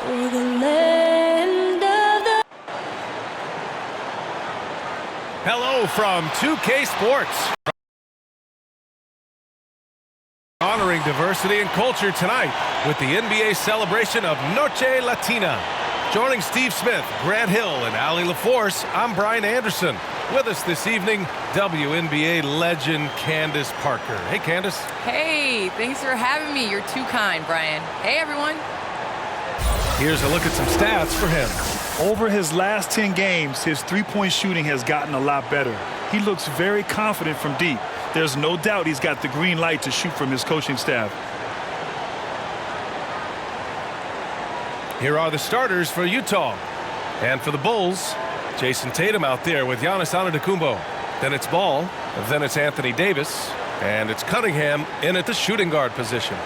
for the land of the... Hello from 2K Sports. Honoring diversity and culture tonight with the NBA celebration of Noche Latina. Joining Steve Smith, Grant Hill, and Allie LaForce, I'm Brian Anderson. With us this evening, WNBA legend Candace Parker. Hey, Candace. Hey, thanks for having me. You're too kind, Brian. Hey, everyone. Here's a look at some stats for him. Over his last 10 games, his three-point shooting has gotten a lot better. He looks very confident from deep. There's no doubt he's got the green light to shoot from his coaching staff. Here are the starters for Utah. And for the Bulls, Jason Tatum out there with Giannis Antetokounmpo. Then it's Ball, then it's Anthony Davis, and it's Cunningham in at the shooting guard position.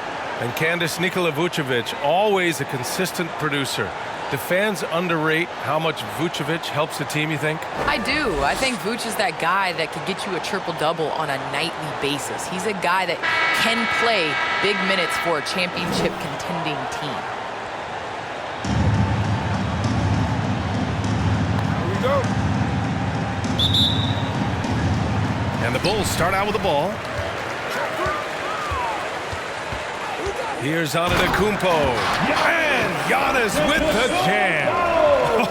And Candace, Nikola Vucevic, always a consistent producer. Do fans underrate how much Vucevic helps the team, you think? I do. I think Vuce is that guy that could get you a triple-double on a nightly basis. He's a guy that can play big minutes for a championship contending team. Here we go. And the Bulls start out with the ball. Here's Antetokounmpo. And Giannis with the jam.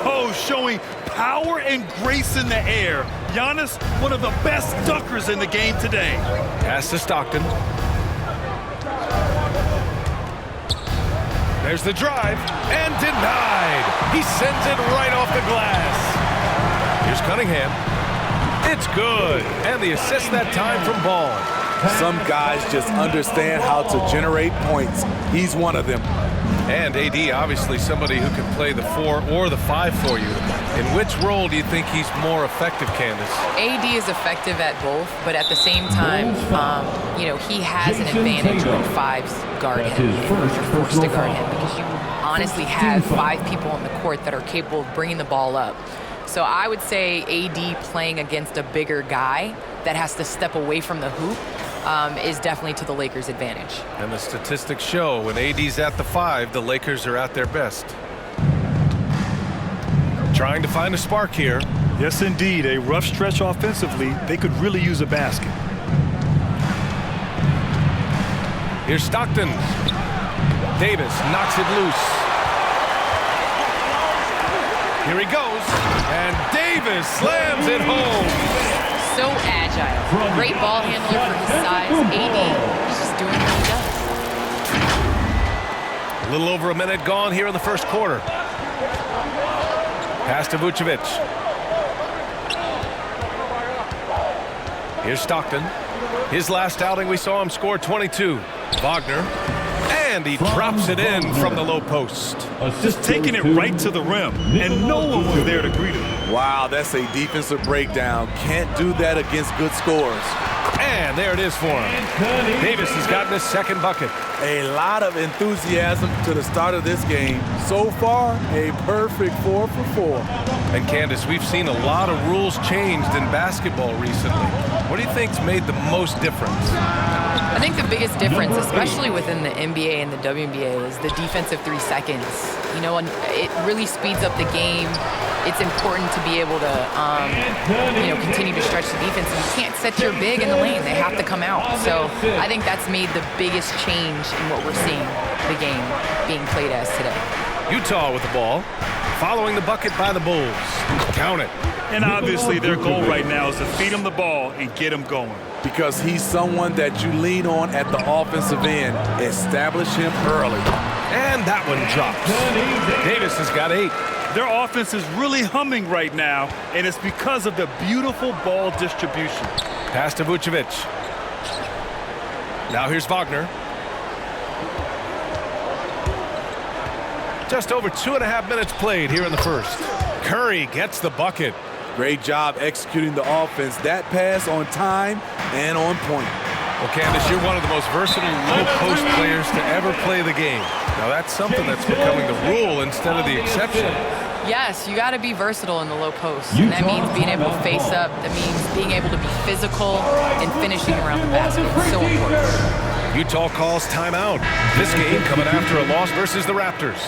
Oh, showing power and grace in the air. Giannis, one of the best dunkers in the game today. Pass to Stockton. There's the drive. And denied. He sends it right off the glass. Here's Cunningham. It's good. And the assist that time from Ball. Some guys just understand how to generate points. He's one of them. And AD, obviously somebody who can play the 4 or the 5 for you. In which role do you think he's more effective, Candace? AD is effective at both, but at the same time, you know, he has an advantage when fives guard him and you're forced to guard him because you honestly have 5 people on the court that are capable of bringing the ball up. So I would say AD playing against a bigger guy that has to step away from the hoop is definitely to the Lakers' advantage. And the statistics show when AD's at the 5, the Lakers are at their best. Trying to find a spark here. Yes, indeed. A rough stretch offensively. They could really use a basket. Here's Stockton. Davis knocks it loose. Here he goes. And Davis slams it home. So agile. Great ball handler for his size. AD is just doing what he does. A little over a minute gone here in the first quarter. Pass to Vucevic. Here's Stockton. His last outing, we saw him score 22. Wagner. And he drops it in from the low post. Just taking it right to the rim, and no one was there to greet him. Wow, that's a defensive breakdown. Can't do that against good scores. And there it is for him. Davis has gotten his second bucket. A lot of enthusiasm to the start of this game. So far, a perfect 4 for 4. And Candace, we've seen a lot of rules changed in basketball recently. What do you think's made the most difference? I think the biggest difference, especially within the NBA and the WNBA, is the defensive 3 seconds. You know, it really speeds up the game. It's important to be able to, you know, continue to stretch the defense. And you can't set your big in the lane. They have to come out. So I think that's made the biggest change in what we're seeing the game being played as today. Utah with the ball, following the bucket by the Bulls. Count it. And obviously their goal right now is to feed him the ball and get him going. Because he's someone that you lean on at the offensive end. Establish him early. And that one drops. Davis has got 8. Their offense is really humming right now, and it's because of the beautiful ball distribution. Pass to Vucevic. Now here's Wagner. Just over 2.5 minutes played here in the first. Curry gets the bucket. Great job executing the offense. That pass on time and on point. Well, Candace, you're one of the most versatile low-post players to ever play the game. Now, that's something that's becoming the rule instead of the exception. Yes, you got to be versatile in the low post. And that means being able to face up. That means being able to be physical and finishing around the basket. It's so important. Utah calls timeout. This game coming after a loss versus the Raptors.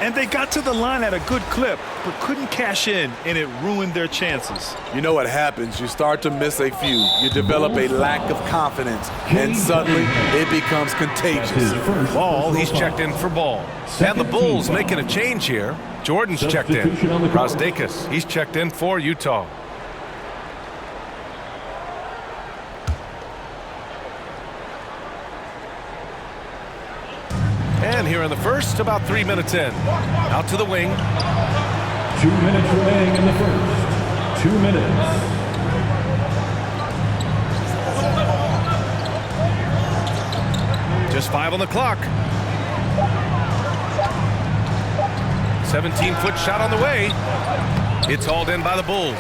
And they got to the line at a good clip, but couldn't cash in, and it ruined their chances. You know what happens? You start to miss a few. You develop a lack of confidence, and suddenly it becomes contagious. Ball, he's checked in for Ball. And the Bulls making a change here. Jordan's checked in. Brasdeikis, he's checked in for Utah. And here in the first, about 3 minutes in. Out to the wing. 2 minutes remaining in the first. 2 minutes. Just 5 on the clock. 17-foot shot on the way. It's hauled in by the Bulls.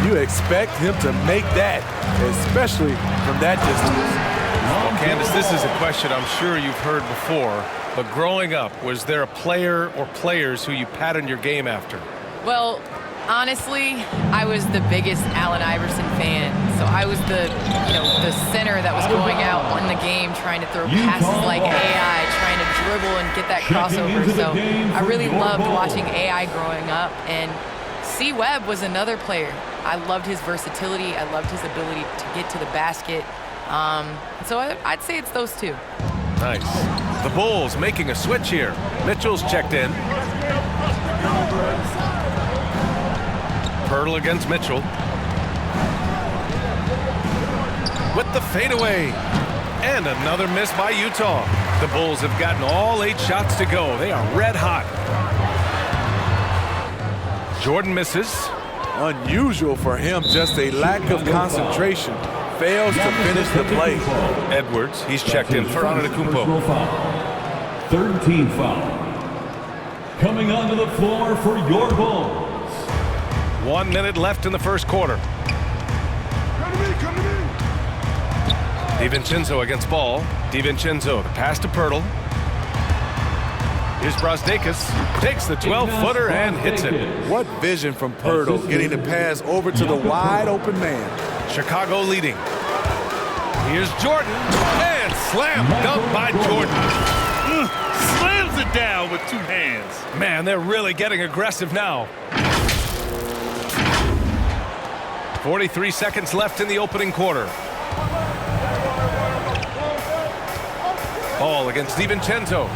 You expect him to make that, especially from that distance. Well, Candace, this is a question I'm sure you've heard before. But growing up, was there a player or players who you patterned your game after? Well, honestly, I was the biggest Allen Iverson fan. So I was the center that was going out in the game trying to throw passes like AI, trying to dribble and get that crossover. So I really loved watching AI growing up. And C. Webb was another player. I loved his versatility. I loved his ability to get to the basket. So I'd say it's those two. Nice. The Bulls making a switch here. Mitchell's checked in. Pirtle against Mitchell. With the fadeaway. And another miss by Utah. The Bulls have gotten all 8 shots to go. They are red hot. Jordan misses. Unusual for him, just a lack of concentration. Fails to finish the play. Edwards, he's checked in for Antetokounmpo. Third team foul. Coming onto the floor for your Bulls. 1 minute left in the first quarter. DiVincenzo against Ball. DiVincenzo, the pass to Pirtle. Here's Brasdeikis. Takes the 12-footer and hits it. What vision from Pirtle, getting the pass over to the wide-open man. Chicago leading. Here's Jordan. And slam dunk by Jordan. Slams it down with 2 hands. Man, they're really getting aggressive now. 43 seconds left in the opening quarter. Ball against DiVincenzo.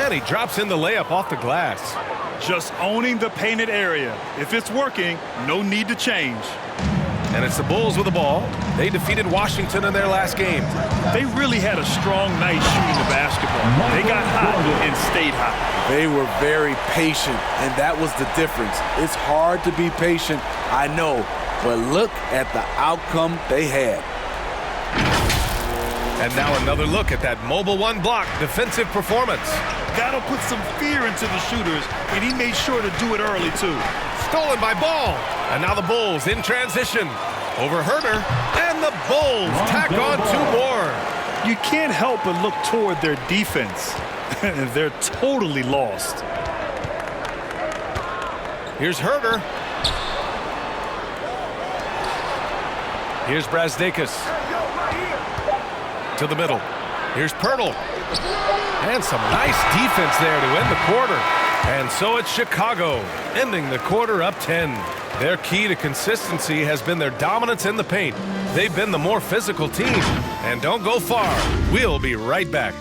And he drops in the layup off the glass. Just owning the painted area. If it's working, no need to change. And it's the Bulls with the ball. They defeated Washington in their last game. They really had a strong night shooting the basketball. They got hot and stayed hot. They were very patient, and that was the difference. It's hard to be patient, I know, but look at the outcome they had. And now another look at that mobile 1 block defensive performance. That'll put some fear into the shooters, and he made sure to do it early, too. Stolen by Ball. And now the Bulls in transition. Over Herter. And the Bulls tack on 2 more. You can't help but look toward their defense. They're totally lost. Here's Herter. Here's Brasdeikis. To the middle. Here's Pirtle. And some nice defense there to end the quarter. And so it's Chicago, ending the quarter up 10. Their key to consistency has been their dominance in the paint. They've been the more physical team. And don't go far. We'll be right back.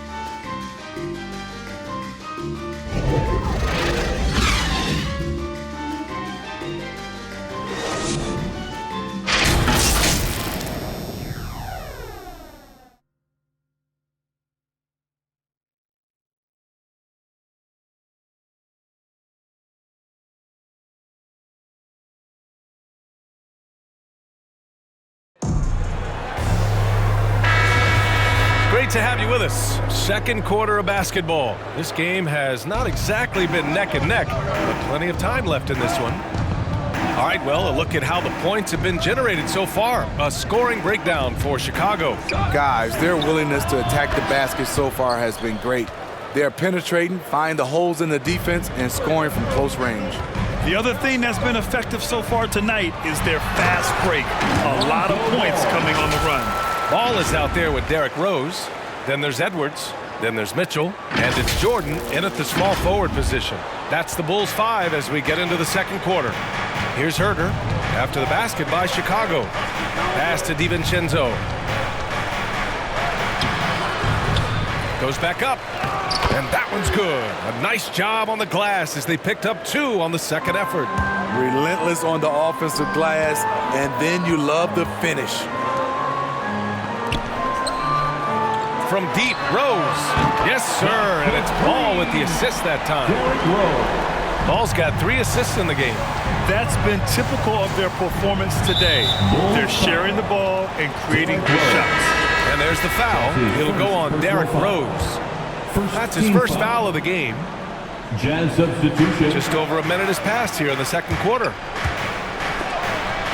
Great to have you with us. Second quarter of basketball. This game has not exactly been neck and neck, but plenty of time left in this one. All right, well, a look at how the points have been generated so far. A scoring breakdown for Chicago. Guys, their willingness to attack the basket so far has been great. They're penetrating, finding the holes in the defense, and scoring from close range. The other thing that's been effective so far tonight is their fast break. A lot of points coming on the run. Ball is out there with Derrick Rose. Then there's Edwards. Then there's Mitchell, and it's Jordan in at the small forward position. That's the Bulls 5 as we get into the second quarter. Here's Herter after the basket by Chicago. Pass to DiVincenzo. Goes back up, and that one's good. A nice job on the glass as they picked up 2 on the second effort. Relentless on the offensive glass, and then you love the finish. From deep, Rose. Yes, sir, and it's Ball with the assist that time. Ball's got 3 assists in the game. That's been typical of their performance today. They're sharing the ball and creating good shots. And there's the foul. It'll go on Derrick Rose. That's his first foul of the game. Jazz substitution. Just over a minute has passed here in the second quarter.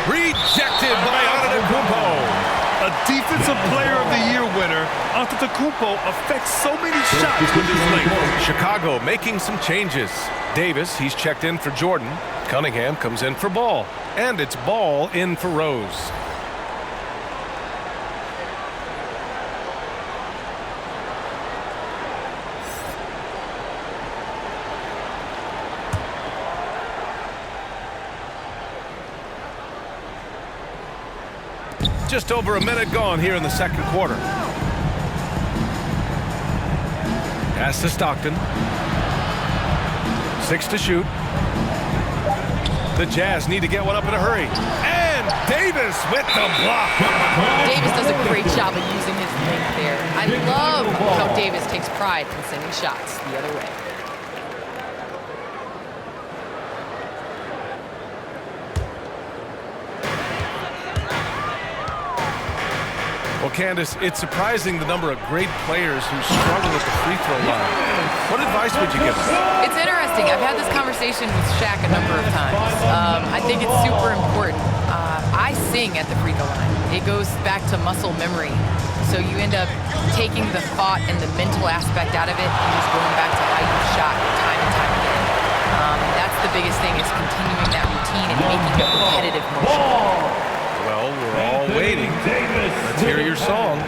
Rejected by Antetokounmpo. A Defensive Player of the Year winner, Antetokounmpo affects so many shots with his length. Chicago making some changes. Davis, he's checked in for Jordan. Cunningham comes in for Ball. And it's Ball in for Rose. Just over a minute gone here in the second quarter. Pass to Stockton. 6 to shoot. The Jazz need to get one up in a hurry. And Davis with the block. Davis does a great job of using his length there. I love how Davis takes pride in sending shots the other way. Well, Candace, it's surprising the number of great players who struggle at the free throw line. What advice would you give them? It's interesting. I've had this conversation with Shaq a number of times. I think it's super important. I sing at the free throw line. It goes back to muscle memory. So you end up taking the thought and the mental aspect out of it and just going back to how you shot time and time again. That's the biggest thing, is continuing that routine and making a repetitive motion. Well, we're all waiting. Let's hear your song.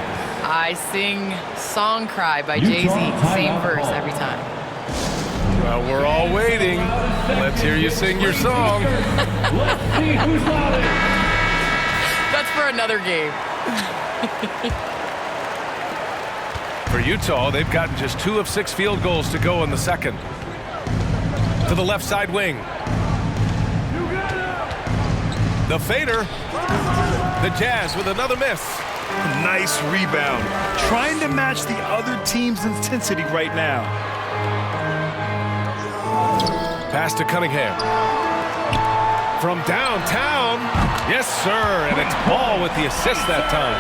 I sing Song Cry by Jay-Z. Same verse every time. Well, we're all waiting. Let's hear you sing your song. Let's see who's louder. That's for another game. For Utah, they've gotten just 2 of 6 field goals to go in the second. To the left side wing. The fader. The Jazz with another miss. Nice rebound. Trying to match the other team's intensity right now. Pass to Cunningham. From downtown. Yes, sir. And it's Ball with the assist that time.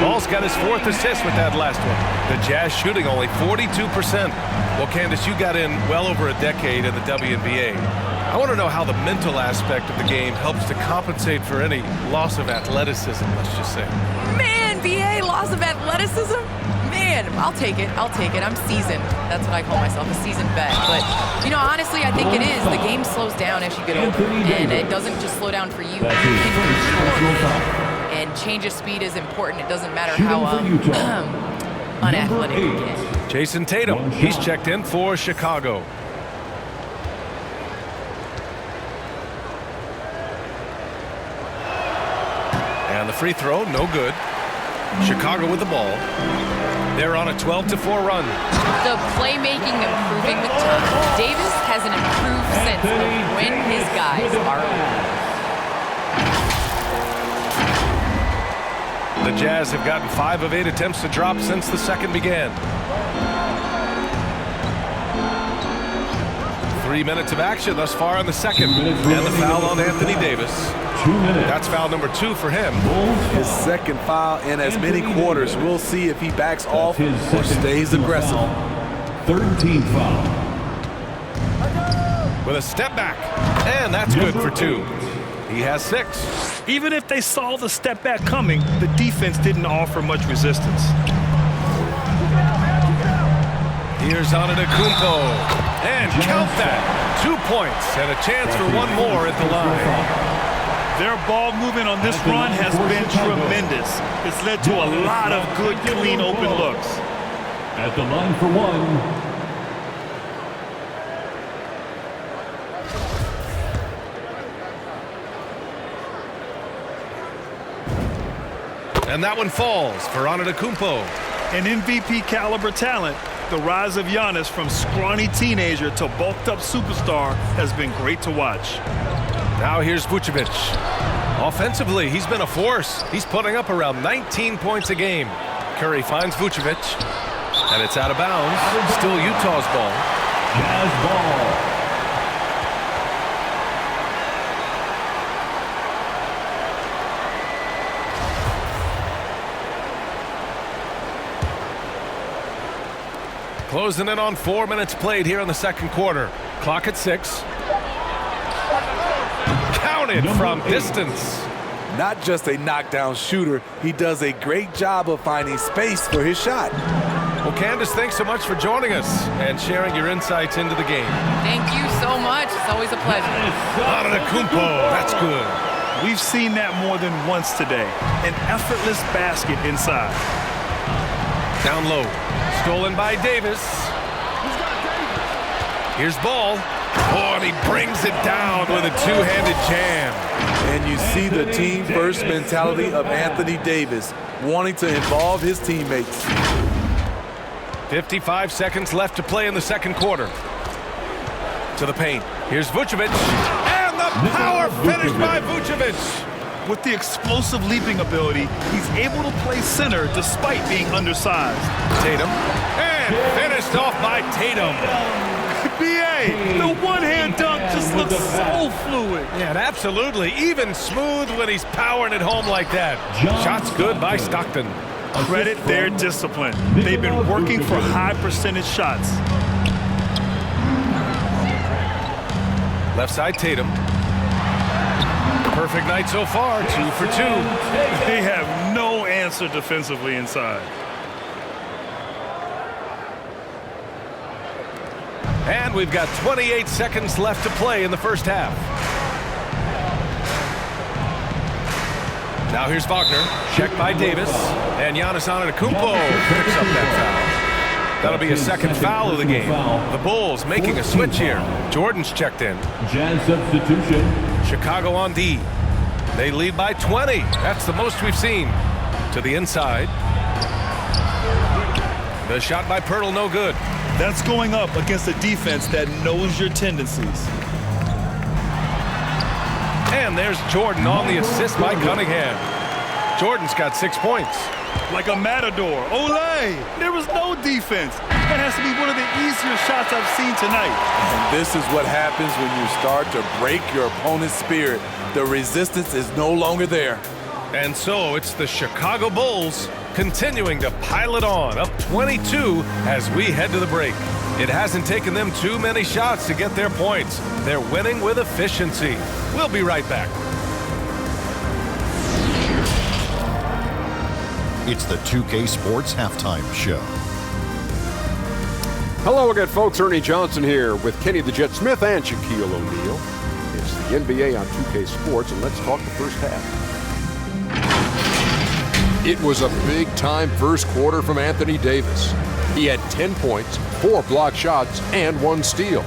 Ball's got his 4th assist with that last one. The Jazz shooting only 42%. Well, Candace, you got in well over a decade in the WNBA. I want to know how the mental aspect of the game helps to compensate for any loss of athleticism, let's just say. Man, BA, loss of athleticism? Man, I'll take it. I'll take it. I'm seasoned. That's what I call myself, a seasoned vet. But, you know, honestly, I think it is. The game slows down as you get older. And it doesn't just slow down for you. And change of speed is important. It doesn't matter how unathletic you get. Jason Tatum, he's checked in for Chicago. And the free throw, no good. Chicago with the ball. They're on a 12-4 run. The playmaking improving with time. Davis has an improved sense of when his guys are open. The Jazz have gotten 5 of 8 attempts to drop since the second began. 3 minutes of action thus far in the second. And the foul on Anthony Davis. 2 minutes. That's foul number 2 for him. His second foul in as many quarters. We'll see if he backs off or stays aggressive. 3rd team foul. With a step back. And that's good for 2. He has 6. Even if they saw the step back coming, the defense didn't offer much resistance. Here's Antetokounmpo. And count that. 2 points and a chance for one more at the line. Their ball movement on this run has been tremendous. It's led to a lot of good, clean, open looks. At the line for one, and that one falls for Antetokounmpo. An MVP caliber talent, the rise of Giannis from scrawny teenager to bulked up superstar has been great to watch. Now here's Vucevic. Offensively, he's been a force. He's putting up around 19 points a game. Curry finds Vucevic, and it's out of bounds. Still Utah's ball. Jazz ball. Closing in on 4 minutes played here in the second quarter. Clock at 6. Counted from distance. Not just a knockdown shooter, he does a great job of finding space for his shot. Well, Candace, thanks so much for joining us and sharing your insights into the game. Thank you so much. It's always a pleasure. Antetokounmpo, that's good. We've seen that more than once today. An effortless basket inside. Down low. Stolen by Davis. Here's Ball. Oh, and he brings it down with a two-handed jam. And you see the team-first mentality of Anthony Davis, wanting to involve his teammates. 55 seconds left to play in the second quarter. To the paint. Here's Vucevic. And the power finish by Vucevic. With the explosive leaping ability, he's able to play center despite being undersized. Tatum. And finished off by Tatum. B.A., the one-hand dunk just looks so fluid. Yeah, and absolutely. Even smooth when he's powering it home like that. Shots good by Stockton. Credit their discipline. They've been working for high percentage shots. Left side, Tatum. Perfect night so far, 2 for 2. They have no answer defensively inside. And we've got 28 seconds left to play in the first half. Now here's Wagner. Checked by Davis. And Giannis Antetokounmpo picks up that foul. That'll be a second foul of the game. The Bulls making a switch here. Jordan's checked in. Jazz substitution. Chicago on D. They lead by 20. That's the most we've seen. To the inside. The shot by Pirtle, no good. That's going up against a defense that knows your tendencies. And there's Jordan on the assist by Cunningham. Jordan's got 6 points. Like a matador. Olay! There was no defense. That has to be one of the easier shots I've seen tonight. And this is what happens when you start to break your opponent's spirit. The resistance is no longer there. And so it's the Chicago Bulls continuing to pile it on, up 22 as we head to the break. It hasn't taken them too many shots to get their points. They're winning with efficiency. We'll be right back. It's the 2K Sports Halftime Show. Hello again, folks. Ernie Johnson here with Kenny the Jet Smith and Shaquille O'Neal. It's the NBA on 2K Sports, and let's talk the first half. It was a big-time first quarter from Anthony Davis. He had 10 points, 4 block shots, and 1 steal.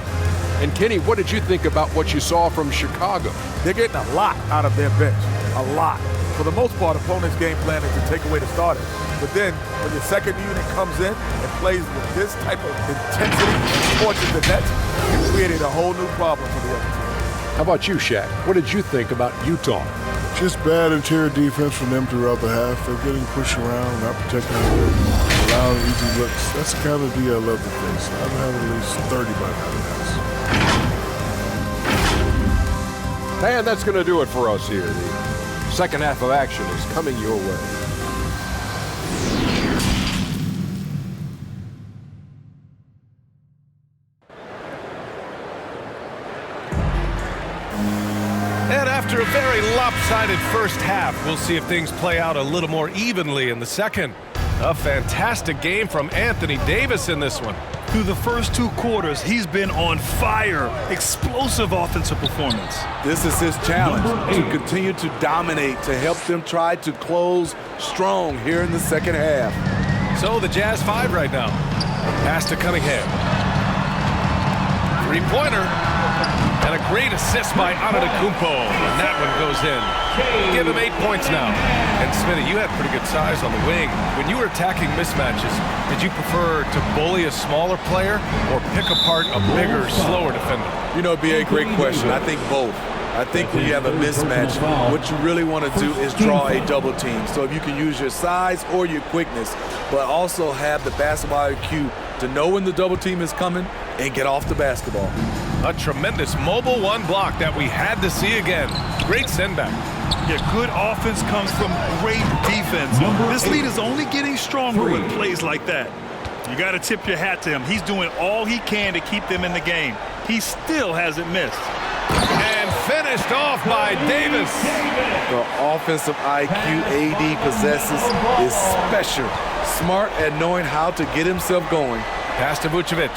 And Kenny, what did you think about what you saw from Chicago? They're getting a lot out of their bench, a lot. For the most part, opponents' game plan is to take away the starters. But then, when your second unit comes in and plays with this type of intensity and torches the net, you created a whole new problem for the other team. How about you, Shaq? What did you think about Utah? Just bad interior defense from them throughout the half. They're getting pushed around, not protecting the rim, allowing easy looks. That's the kind of D I love to face. I've had at least 30 by now. And that's going to do it for us here. The second half of action is coming your way. And after a very lopsided first half, we'll see if things play out a little more evenly in the second. A fantastic game from Anthony Davis in this one. Through the first 2 quarters, he's been on fire. Explosive offensive performance. This is his challenge, to continue to dominate, to help them try to close strong here in the second half. So the Jazz 5 right now. Pass to Cunningham. Three-pointer. And a great assist by Antetokounmpo. And that one goes in. Give him 8 points now. And Spitta, you had pretty good size on the wing. When you were attacking mismatches, did you prefer to bully a smaller player or pick apart a bigger, slower defender? You know, it'd be a great question. I think both. I think when you have a mismatch, what you really want to do is draw a double team. So if you can use your size or your quickness, but also have the basketball IQ to know when the double team is coming and get off the basketball. A tremendous mobile one block that we had to see again. Great send back. Yeah, good offense comes from great defense. This lead is only getting stronger with plays like that. You got to tip your hat to him. He's doing all he can to keep them in the game. He still hasn't missed. And finished off by Davis. The offensive IQ AD possesses is special. Smart at knowing how to get himself going. Pass to Vucevic.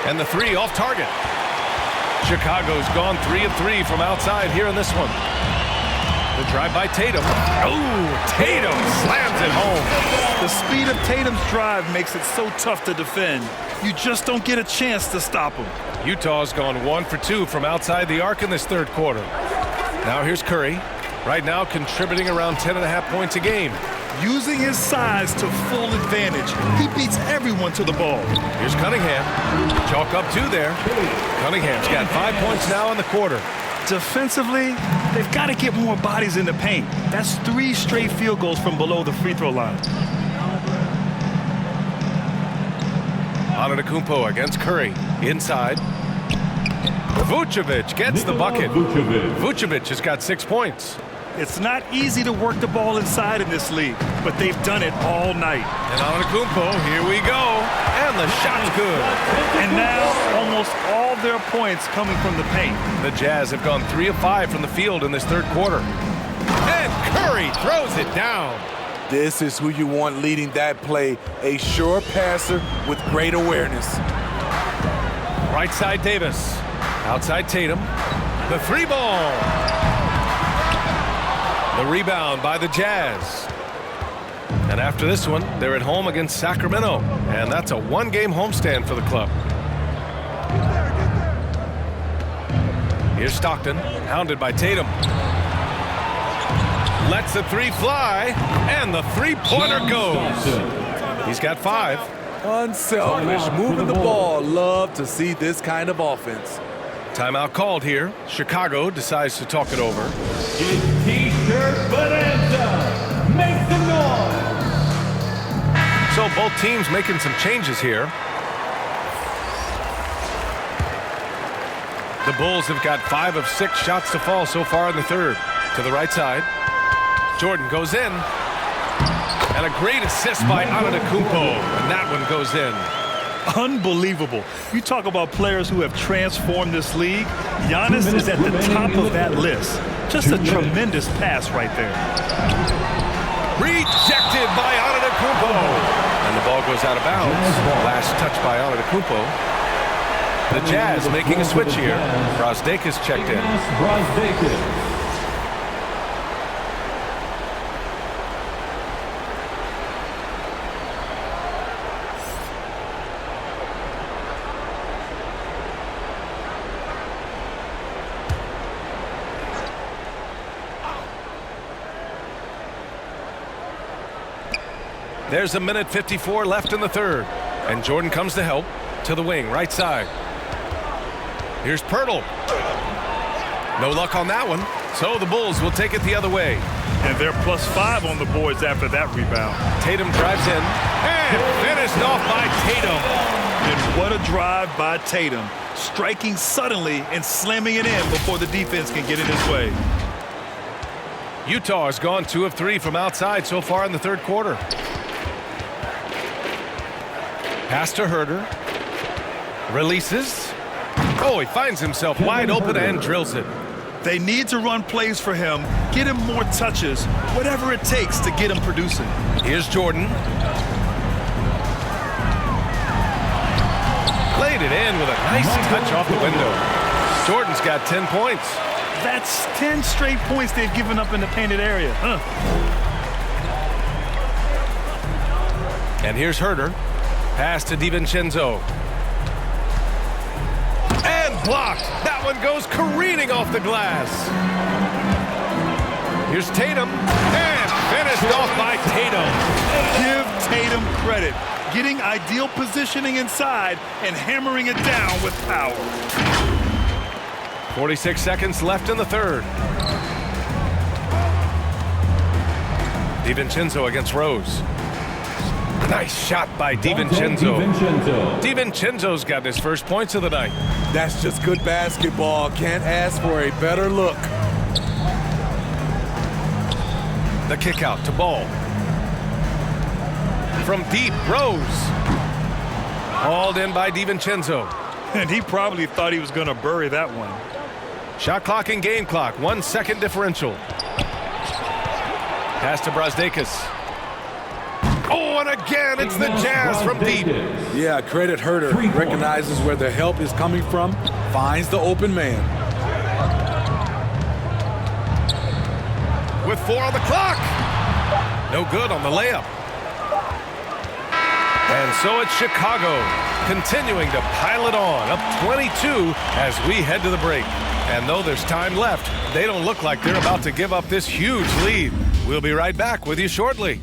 And the three off target. Chicago's gone 3 of 3 from outside here in this one. The drive by Tatum. Oh, Tatum slams it home. The speed of Tatum's drive makes it so tough to defend. You just don't get a chance to stop him. Utah's gone 1 for 2 from outside the arc in this third quarter. Now here's Curry. Right now contributing around 10.5 points a game. Using his size to full advantage. He beats everyone to the ball. Here's Cunningham. Chalk up 2 there. Cunningham's got 5 points now in the quarter. Defensively, they've got to get more bodies in the paint. That's 3 straight field goals from below the free throw line. Antetokounmpo against Curry. Inside. Vucevic gets the bucket. Vucevic has got 6 points. It's not easy to work the ball inside in this league, but they've done it all night. And Antetokounmpo, here we go. And the shot's good. And now almost all their points coming from the paint. The Jazz have gone 3 of 5 from the field in this third quarter. And Curry throws it down. This is who you want leading that play. A sure passer with great awareness. Right side Davis. Outside Tatum. The 3-ball. The rebound by the Jazz. And after this one, they're at home against Sacramento. And that's a 1-game homestand for the club. Here's Stockton, hounded by Tatum. Lets the 3 fly, and the 3-pointer goes. He's got 5. Unselfish, moving the ball. Love to see this kind of offense. Timeout called here. Chicago decides to talk it over. T-shirt Bonanza. Make some noise. So both teams making some changes here. The Bulls have got 5 of 6 shots to fall so far in the third. To the right side. Jordan goes in. And a great assist by Antetokounmpo. And that one goes in. Unbelievable. You talk about players who have transformed this league. Giannis is at the top of that list. Just a tremendous pass right there. Rejected by Antetokounmpo. And the ball goes out of bounds. Last touch by Antetokounmpo. The Jazz making a switch here. Brasdeikis checked in. There's a minute 54 left in the third. And Jordan comes to help to the wing, right side. Here's Pirtle. No luck on that one. So the Bulls will take it the other way. And they're +5 on the boards after that rebound. Tatum drives in. And finished off by Tatum. And what a drive by Tatum. Striking suddenly and slamming it in before the defense can get in his way. Utah has gone 2 of 3 from outside so far in the third quarter. Pass to Herter. Releases. Oh, he finds himself wide open and drills it. They need to run plays for him, get him more touches, whatever it takes to get him producing. Here's Jordan. Laid it in with a nice touch off the window. Jordan's got 10 points. That's 10 straight points they've given up in the painted area. And here's Herter. Pass to DiVincenzo. And blocked. That one goes careening off the glass. Here's Tatum. And finished off by Tatum. Give Tatum credit. Getting ideal positioning inside and hammering it down with power. 46 seconds left in the third. DiVincenzo against Rose. Nice shot by DiVincenzo. DiVincenzo's got his first points of the night. That's just good basketball. Can't ask for a better look. The kick out to Ball. From deep, Rose. Hauled in by DiVincenzo. And he probably thought he was going to bury that one. Shot clock and game clock, 1 second differential. Pass to Brazdeikis. Oh, and again, it's the Jazz from deep. Yeah, credit Herter. Recognizes where the help is coming from, finds the open man. With 4 on the clock. No good on the layup. And so it's Chicago continuing to pile it on, up 22 as we head to the break. And though there's time left, they don't look like they're about to give up this huge lead. We'll be right back with you shortly.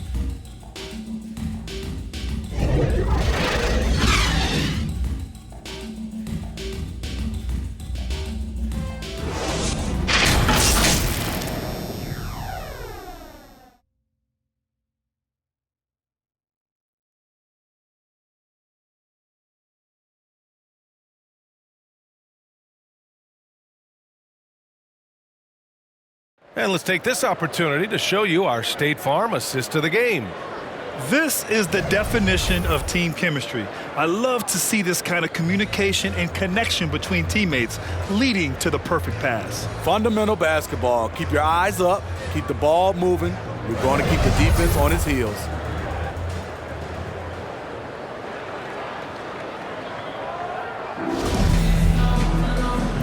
And let's take this opportunity to show you our State Farm assist to the game. This is the definition of team chemistry. I love to see this kind of communication and connection between teammates leading to the perfect pass. Fundamental basketball. Keep your eyes up, keep the ball moving. We're going to keep the defense on its heels.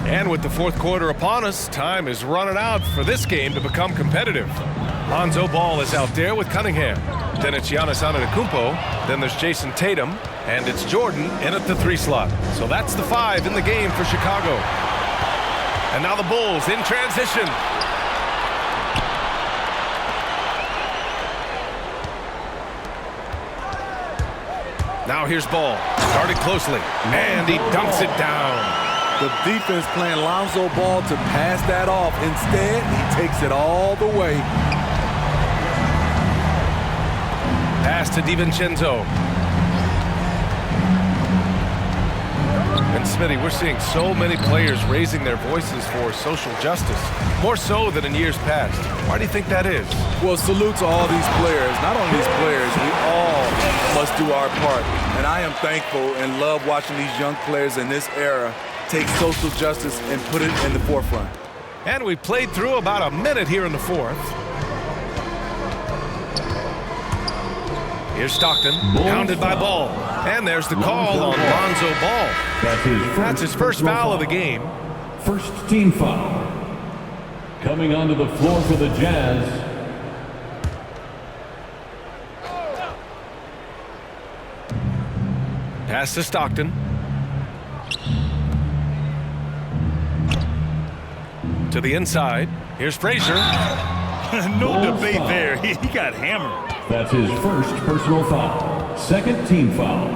And with the fourth quarter upon us, time is running out for this game to become competitive. Lonzo Ball is out there with Cunningham. Then it's Giannis Antetokounmpo. Then there's Jason Tatum. And it's Jordan in at the 3 slot. So that's the 5 in the game for Chicago. And now the Bulls in transition. Now here's Ball. Started closely. And he dunks it down. The defense playing Lonzo Ball to pass that off. Instead, he takes it all the way. Pass to DiVincenzo. And Smitty, we're seeing so many players raising their voices for social justice, more so than in years past. Why do you think that is? Well, salute to all these players. Not only these players, we all must do our part. And I am thankful and love watching these young players in this era take social justice and put it in the forefront. And we played through about a minute here in the fourth. Here's Stockton, pounded by Ball. And there's the call on Lonzo Ball. That's his first foul of the game. First team foul. Coming onto the floor for the Jazz. Pass to Stockton. To the inside. Here's Frazier. No debate there. He got hammered. That's his first personal foul. Second team foul.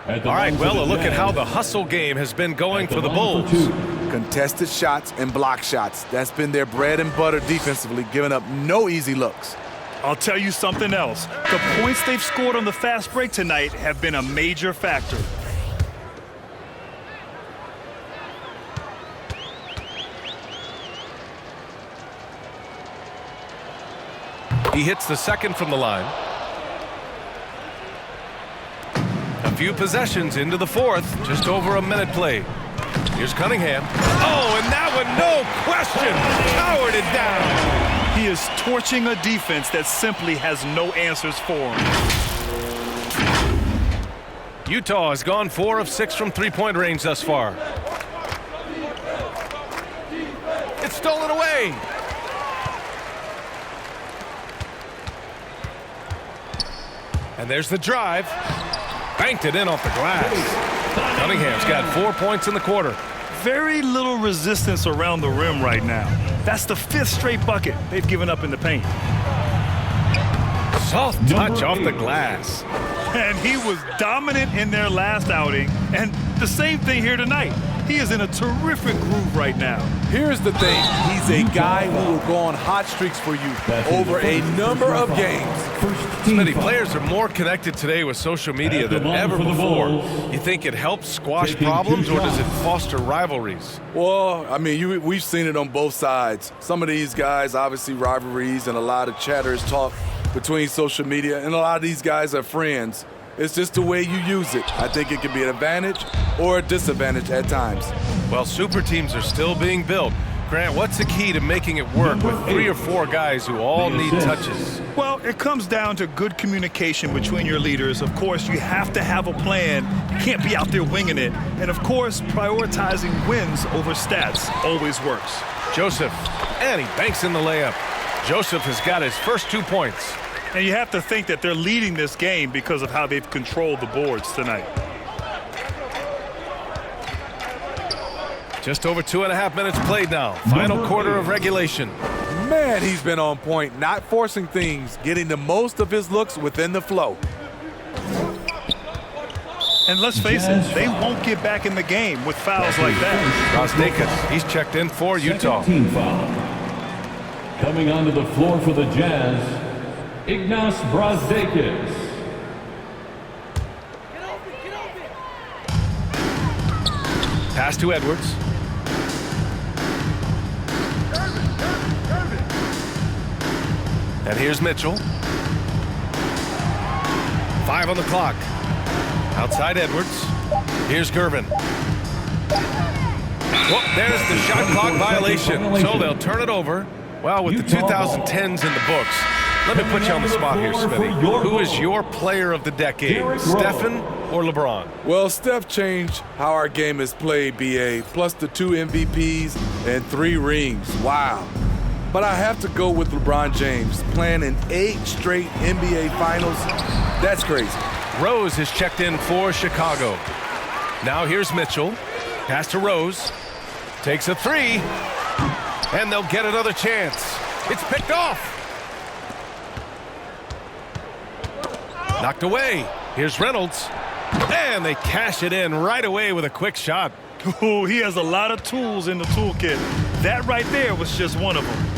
All right, well, a look at how the hustle game has been going for the Bulls. Contested shots and block shots. That's been their bread and butter defensively, giving up no easy looks. I'll tell you something else. The points they've scored on the fast break tonight have been a major factor. He hits the second from the line. A few possessions into the fourth, just over a minute played. Here's Cunningham. Oh, and that one, no question, powered it down. He is torching a defense that simply has no answers for him. Utah has gone 4 of 6 from three-point range thus far. It's stolen away. And there's the drive. Banked it in off the glass. Cunningham's got 4 points in the quarter. Very little resistance around the rim right now. That's the 5th straight bucket they've given up in the paint. Soft touch off the glass. And he was dominant in their last outing. And the same thing here tonight. He is in a terrific groove right now. Here's the thing. He's a guy who will go on hot streaks for you over a number of games. Smitty, players are more connected today with social media than ever before. You think it helps squash problems, or does it foster rivalries? Well, I mean, we've seen it on both sides. Some of these guys, obviously rivalries, and a lot of chatter is talk between social media, and a lot of these guys are friends. It's just the way you use it. I think it can be an advantage or a disadvantage at times. Well, super teams are still being built. Grant, what's the key to making it work with 3 or 4 guys who all need touches? Well, it comes down to good communication between your leaders. Of course, you have to have a plan. You can't be out there winging it. And, of course, prioritizing wins over stats always works. Joseph, and he banks in the layup. Joseph has got his first 2 points. And you have to think that they're leading this game because of how they've controlled the boards tonight. Just over 2.5 minutes played now. Final quarter of regulation. Man, he's been on point, not forcing things, getting the most of his looks within the flow. And let's face it, they won't get back in the game with fouls like that. Rostakis, he's checked in for Utah. Team foul. Coming onto the floor for the Jazz, Ignas Brazdeikis. Pass to Edwards. And here's Mitchell. 5 on the clock. Outside Edwards. Here's Curren. Well, there's the shot clock violation. So they'll turn it over. Well, with the 2010s in the books, let me put you on the spot here, Smitty. Who is your player of the decade, Stephen or LeBron? Well, Steph changed how our game is played, BA, plus the 2 MVPs and 3 rings. Wow. But I have to go with LeBron James, playing in 8 straight NBA Finals. That's crazy. Rose has checked in for Chicago. Now here's Mitchell. Pass to Rose. Takes a 3. And they'll get another chance. It's picked off. Knocked away. Here's Reynolds. And they cash it in right away with a quick shot. Ooh, he has a lot of tools in the toolkit. That right there was just one of them.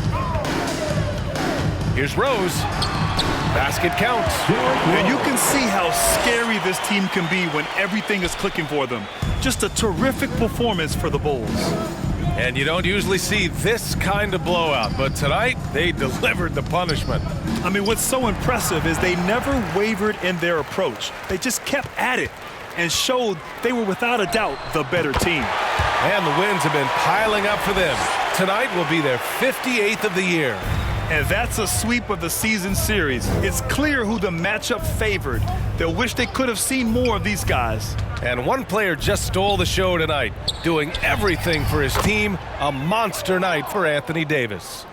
Here's Rose. Basket counts. And you can see how scary this team can be when everything is clicking for them. Just a terrific performance for the Bulls. And you don't usually see this kind of blowout, but tonight they delivered the punishment. I mean, what's so impressive is they never wavered in their approach. They just kept at it and showed they were without a doubt the better team. And the wins have been piling up for them. Tonight will be their 58th of the year. And that's a sweep of the season series. It's clear who the matchup favored. They'll wish they could have seen more of these guys. And one player just stole the show tonight, doing everything for his team. A monster night for Anthony Davis.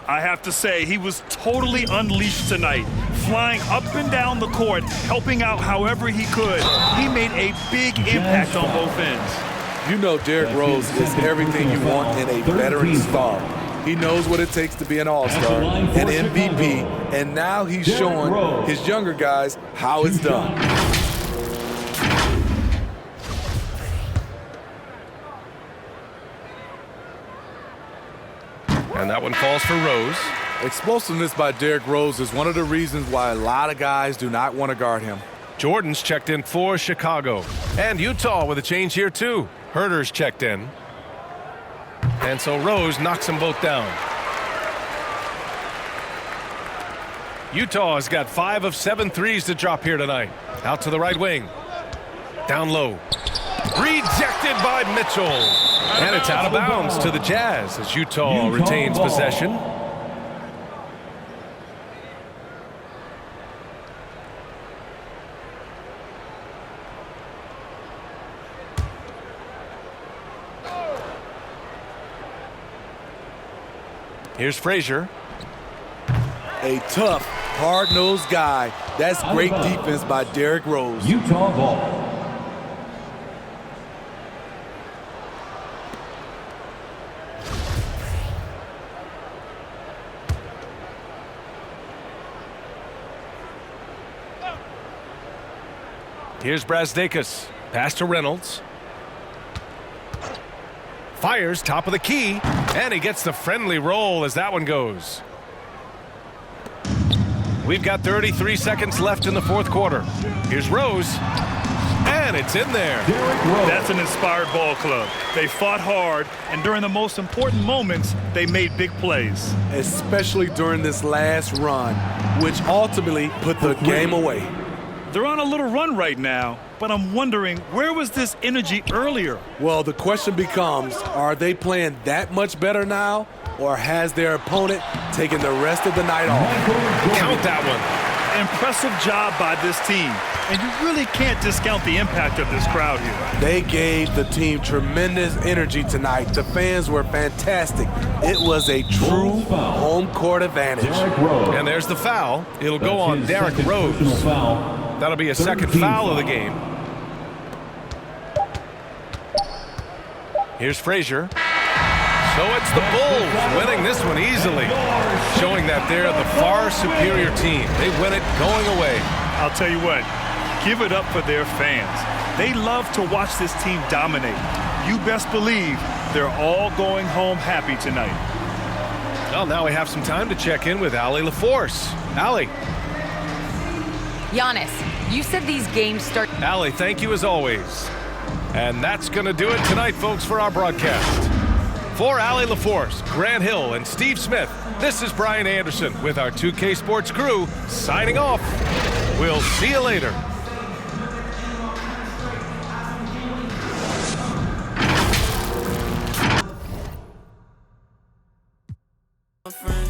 I have to say, he was totally unleashed tonight, flying up and down the court, helping out however he could. He made a big impact on both ends. You know Derrick Rose is everything you want in a veteran star. He knows what it takes to be an all-star, an MVP, and now he's showing his younger guys how it's done. And that one falls for Rose. Explosiveness by Derrick Rose is one of the reasons why a lot of guys do not want to guard him. Jordan's checked in for Chicago. And Utah with a change here too. Herter's checked in. And so Rose knocks them both down. Utah has got 5 of 7 threes to drop here tonight. Out to the right wing. Down low. Rejected by Mitchell. And it's out of bounds to the Jazz as Utah retains possession. Here's Frazier. A tough, hard-nosed guy That's great defense by Derrick Rose. Utah ball. Here's Brazdakis. Pass to Reynolds. Fires top of the key, and he gets the friendly roll as that one goes. We've got 33 seconds left in the fourth quarter. Here's Rose, and it's in there. That's an inspired ball club. They fought hard, and during the most important moments, they made big plays. Especially during this last run, which ultimately put the game away. They're on a little run right now, but I'm wondering, where was this energy earlier? Well, the question becomes, are they playing that much better now, or has their opponent taken the rest of the night off? Count that one. Impressive job by this team, and you really can't discount the impact of this crowd here. They gave the team tremendous energy tonight. The fans were fantastic. It was a true home court advantage. And there's the foul. It'll go on Derrick Rose. That'll be a second foul of the game. Here's Frazier. So it's the Bulls winning this one easily, showing that they're the far superior team. They win it going away. I'll tell you what, give it up for their fans. They love to watch this team dominate. You best believe they're all going home happy tonight. Well, now we have some time to check in with Allie LaForce. Allie. Giannis, you said these games start. Allie, thank you as always. And that's going to do it tonight, folks, for our broadcast. For Allie LaForce, Grant Hill, and Steve Smith, this is Brian Anderson with our 2K Sports crew signing off. We'll see you later. Friend.